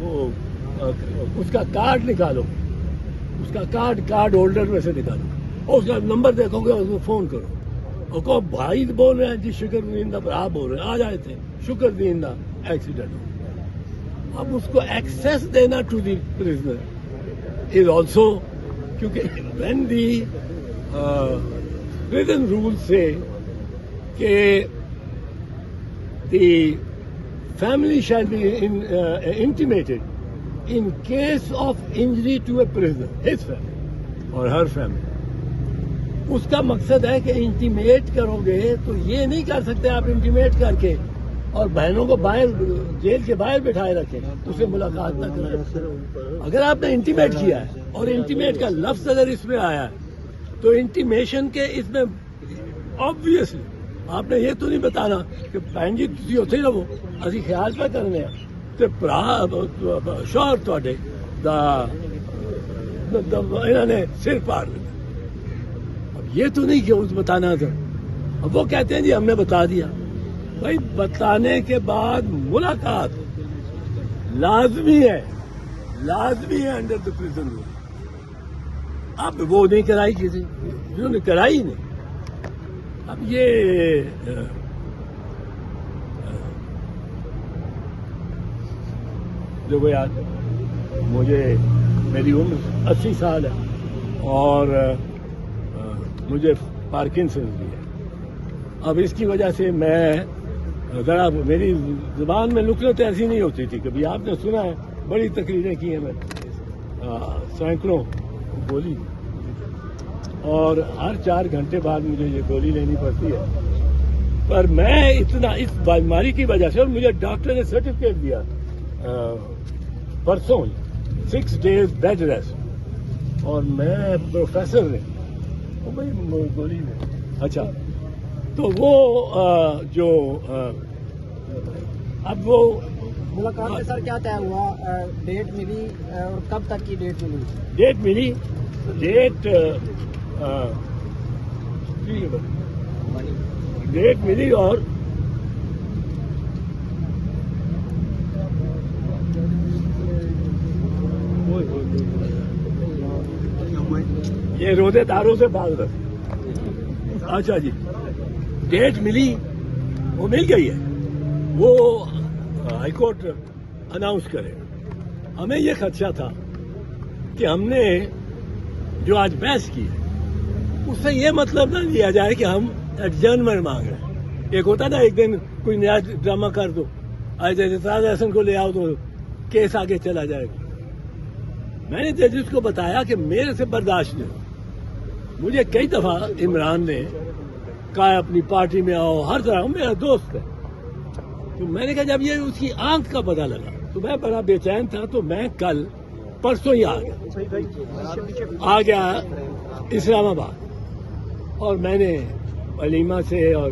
وہ اس کا کارڈ نکالو، اس کا کارڈ ہولڈر میں سے نکالو اور اس کا نمبر دیکھو گے، اس کو فون کرو اور کہو بھائی بول رہے ہیں جی شکر دیندہ آپ بول رہے ہیں، آ جائے تھے شکر دیندہ ایکسیڈنٹ ہو. اب اس کو ایکسیس دینا to the prisoner is also, کیونکہ when the prison rules say کہ the family shall be intimated in case of injury to a prisoner, his family or her family. اس کا مقصد ہے کہ انٹیمیٹ کرو گے تو یہ نہیں کر سکتے آپ انٹیمیٹ کر کے اور بہنوں کو باہر جیل کے باہر بٹھائے رکھیں تو اسے ملاقات نہ کریں. اگر آپ نے انٹیمیٹ کیا ہے اور انٹیمیٹ کا لفظ اگر اس میں آیا ہے تو انٹیمیشن کے اس میں آبویسلی آپ نے یہ تو نہیں بتانا کہ بہن جی تھی اتنے رہو اسی خیال پہ کرنے تو شوہر تھوڑے انہوں نے سر پاڑ دینا. اب یہ تو نہیں کہ اس بتانا تھا. اب وہ کہتے ہیں جی ہم نے بتا دیا. بھائی بتانے کے بعد ملاقات لازمی ہے انڈر دا پرزن رول. اب وہ نہیں کرائی کسی، انہوں نے کرائی نہیں. اب یہ دیکھو یار مجھے میری عمر 80 سال ہے اور مجھے پارکنسنز بھی ہے. اب اس کی وجہ سے میں ذرا میری زبان میں نکلت ایسی نہیں ہوتی تھی. کبھی آپ نے سنا ہے بڑی تقریریں کی ہیں میں سینکڑوں گولی اور ہر 4 گھنٹے بعد مجھے یہ گولی لینی پڑتی ہے. پر میں اتنا اس بیماری کی وجہ سے، اور مجھے ڈاکٹر نے سرٹیفکیٹ دیا پرسوں 6 days بیڈ ریسٹ، اور میں پروفیسر نے گولی میں اچھا تو وہ جو اب وہ ملاقات میں سر کیا طے ہوا؟ ڈیٹ ملی اور کب تک کی ڈیٹ ملی؟ ڈیٹ ملی اور یہ روزے داروں سے بات کر. اچھا جی ڈیٹ ملی، وہ مل گئی ہے، وہ ہائی کورٹ اناؤنس کرے. ہمیں یہ خدشہ تھا کہ ہم نے جو آج بحث کی ہے اس سے یہ مطلب نہ لیا جائے کہ ہم ایڈجرنمنٹ مانگ رہے ہیں. ایک ہوتا نا ایک دن کوئی نیا ڈرامہ کر دو، آج اعتراض احسن کو لے آؤ تو کیس آگے چلا جائے گا. میں نے ججز کو بتایا کہ میرے سے برداشت نہیں. مجھے کئی دفعہ عمران نے کہا اپنی پارٹی میں آؤ، ہر طرح میرا دوست ہے. تو میں نے کہا جب یہ اس کی آنکھ کا پتہ لگا تو میں بڑا بے چین تھا. تو میں کل پرسوں ہی آ گیا اسلام آباد، اور میں نے علیمہ سے اور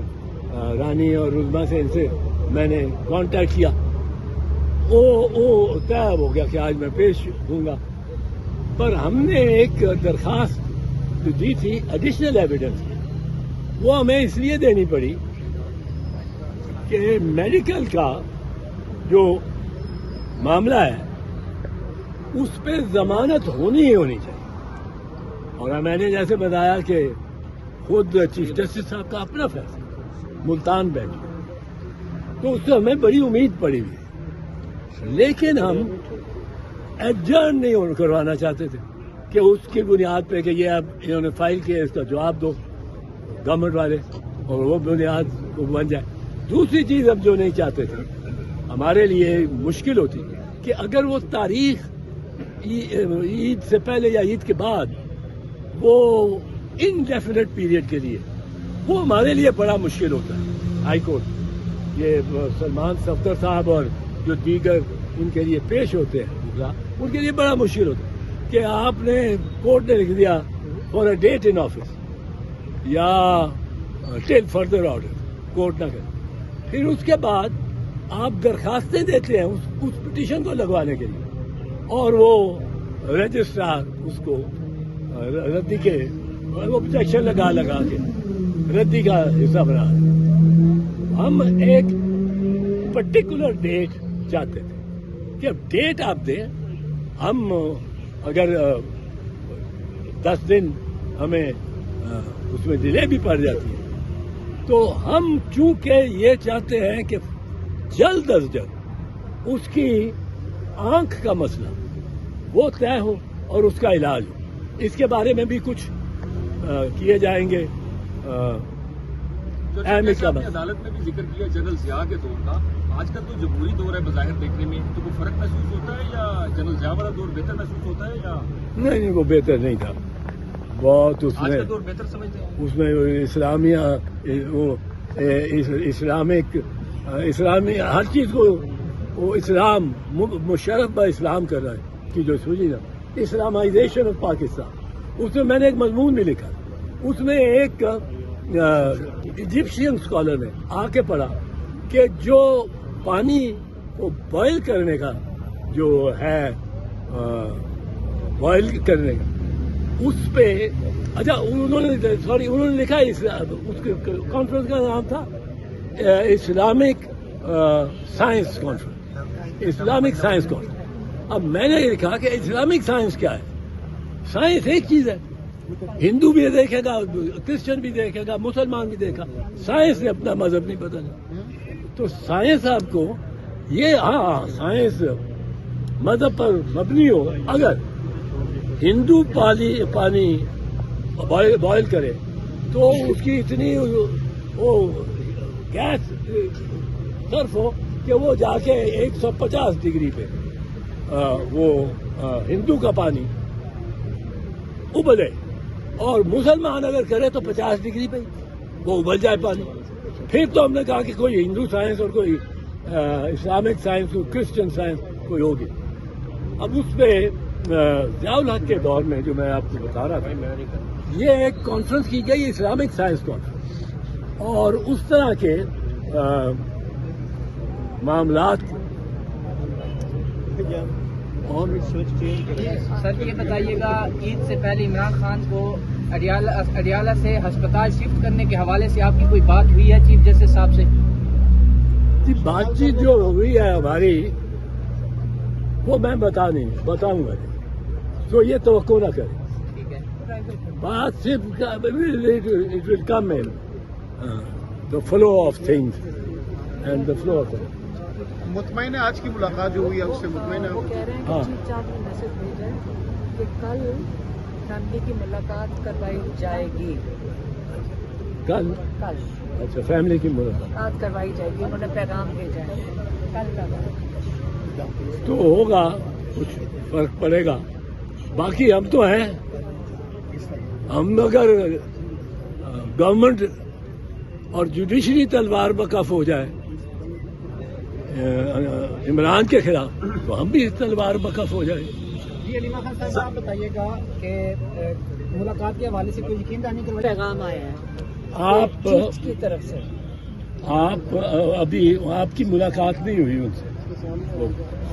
رانی اور رزما سے ان سے میں نے کانٹیکٹ کیا. وہ طے ہو گیا کہ آج میں پیش ہوں گا. پر ہم نے ایک درخواست جو دی تھی ایڈیشنل ایویڈنس کی، وہ ہمیں اس لیے دینی پڑی کہ میڈیکل کا جو معاملہ ہے اس پہ ضمانت ہونی ہی ہونی چاہیے. اور میں نے جیسے بتایا کہ خود چیف جسٹس صاحب کا اپنا فیصلہ ملتان بینچ، تو اس سے ہمیں بڑی امید پڑی ہوئی. لیکن ہم ایڈجرن نہیں کروانا چاہتے تھے کہ اس کی بنیاد پہ کہ یہ اب انہوں نے فائل کیا، اس کا جواب دو گورنمنٹ والے اور وہ بنیاد بن جائے. دوسری چیز اب جو نہیں چاہتے تھے، ہمارے لیے مشکل ہوتی کہ اگر وہ تاریخ عید سے پہلے یا عید کے بعد وہ انڈیفینٹ پیریڈ کے لیے، وہ ہمارے لیے بڑا مشکل ہوتا ہے. ہائی کورٹ یہ سلمان صفدر صاحب اور جو دیگر ان کے لیے پیش ہوتے ہیں ان کے لیے بڑا مشکل ہوتا ہے کہ آپ نے کورٹ نے لکھ دیا for a date in office یا ٹل فردر آرڈر، کورٹ نہ کرے. پھر اس کے بعد آپ درخواستیں دیتے ہیں اس پٹیشن کو لگوانے کے لیے، اور وہ رجسٹرار اس کو ردی کے وہ پروٹیکشن لگا کے ردی کا حصہ بنا رہے. ہم ایک پرٹیکولر ڈیٹ چاہتے تھے کہ ڈیٹ آپ دیں. ہم اگر 10 دن ہمیں اس میں ڈیلے بھی پڑ جاتی ہے تو ہم چونکہ یہ چاہتے ہیں کہ جلد از جلد اس کی آنکھ کا مسئلہ وہ طے ہو اور اس کا علاج ہو. اس کے بارے میں بھی کچھ کیے جائیں گے. عدالت میں بھی ذکر کیا جنرل ضیاء کے دور کا. آج کل تو جمہوری دور ہے بظاہر دیکھنے میں, تو کوئی فرق محسوس ہوتا ہے یا جنرل ضیاء والا دور بہتر محسوس ہوتا ہے یا نہیں؟ وہ بہتر نہیں تھا بہت. اس آج میں کا دور بہتر سمجھتے ہیں؟ اس میں اسلامیہ اسلامی ہر چیز کو وہ اسلام مشرف با اسلام کر رہا ہے کہ جو سوچی نا اسلامائزیشن آف پاکستان. اس میں میں نے ایک مضمون بھی لکھا. اس میں ایک ایجپشین اسکالر نے آ کے پڑھا کہ جو پانی کو بوائل کرنے کا جو ہے بوائل کرنے کا اس پہ اچھا انہوں نے لکھا اس کانفرنس کا نام تھا Islamic science conference. Islamic science conference. اب میں نے لکھا کہ اسلامک سائنس کیا ہے؟ سائنس ایک چیز ہے. ہندو بھی دیکھے گا, کرسچن بھی دیکھے گا, مسلمان بھی دیکھا. سائنس نے اپنا مذہب نہیں بدلا. تو سائنس آپ کو یہ سائنس مذہب پر مبنی ہو. اگر ہندو پانی بوائل کرے تو اس کی اتنی وہ گیس صرف ہو کہ وہ جا کے 150 ڈگری پہ وہ ہندو کا پانی ابلے, اور مسلمان اگر کرے تو 50 ڈگری پہ وہ ابل جائے پانی. پھر تو ہم نے کہا کہ کوئی ہندو سائنس اور کوئی اسلامک سائنس, کوئی کرسچن سائنس کوئی ہوگی. اب اس پہ ضیاء الحق کے دور میں جو میں آپ کو بتا رہا تھا, یہ ایک کانفرنس کی گئی اسلامک سائنس کانفرنس, اور اس طرح کے معاملات سر یہ بتائیے گا, عید سے پہلے عمران خان کو اڈیالہ سے ہسپتال شفٹ کرنے کے حوالے سے آپ کی کوئی بات ہوئی ہے چیف جسٹس صاحب سے؟ بات چیت جو ہوئی ہے ہماری وہ میں بتاؤں گا, تو یہ توقع نہ کریں. ٹھیک ہے. بات صرف it will come in the flow of things and the flow of things. مطمئن ہے آج کی ملاقات جو ہوئی ہے اس سے مطمئن ہے؟ وہ کہہ رہے ہیں کہ چیف صاحب نے میسج بھیجا ہے کہ کل فیملی کی ملاقات کروائی جائے گی. کل اچھا فیملی کی ملاقات کروائی جائے گی, انہوں نے پیغام بھیجا ہے کل کا. تو ہوگا, کچھ فرق پڑے گا. باقی ہم تو ہیں, ہم اگر گورنمنٹ اور جوڈیشری تلوار بکف ہو جائے عمران کے خلاف تو ہم بھی تلوار بکف ہو جائے. جی علیمہ خان صاحب آپ بتائیے گا کہ ملاقات کے حوالے سے کوئی یقین دہانی کروائی؟ پیغام آیا ہے آپ کی طرف سے. آپ ابھی آپ کی ملاقات نہیں ہوئی ان سے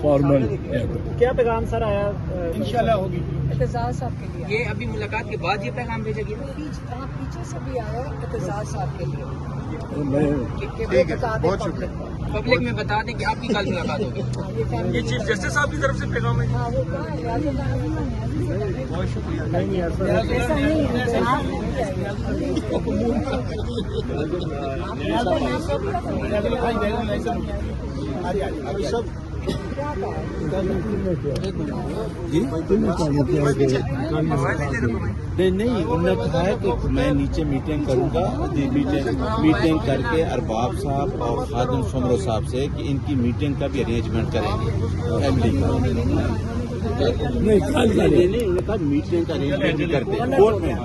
فارمل. کیا پیغام سر آیا؟ انشاءاللہ ہوگی. اعتزاز صاحب کے لیے یہ ابھی ملاقات کے بعد یہ پیغام بھیجا گیا؟ پیچھے سے بھی آیا اعتزاز صاحب کے لیے. ٹھیک ہے, بہت شکریہ. پبلک میں بتا دیں کہ آپ کی کل ملاقات ہوگی. یہ چیف جسٹس صاحب کی طرف سے پیغام ہے. بہت شکریہ. ایسا نہیں نہیں, انہوں نے کہا ہے کہ میں نیچے میٹنگ کروں گا, میٹنگ کر کے ارباب صاحب اور خادم سمرو صاحب سے کہ ان کی میٹنگ کا بھی ارینجمنٹ کریں گے. فیملی کا میٹنگ کا ارینجمنٹ بھی کرتے ہیں کورٹ میں.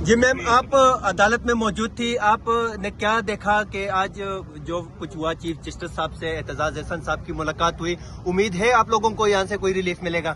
جی میم, آپ عدالت میں موجود تھی, آپ نے کیا دیکھا کہ آج جو کچھ ہوا چیف جسٹس صاحب سے اعتزاز احسن صاحب کی ملاقات ہوئی, امید ہے آپ لوگوں کو یہاں سے کوئی ریلیف ملے گا؟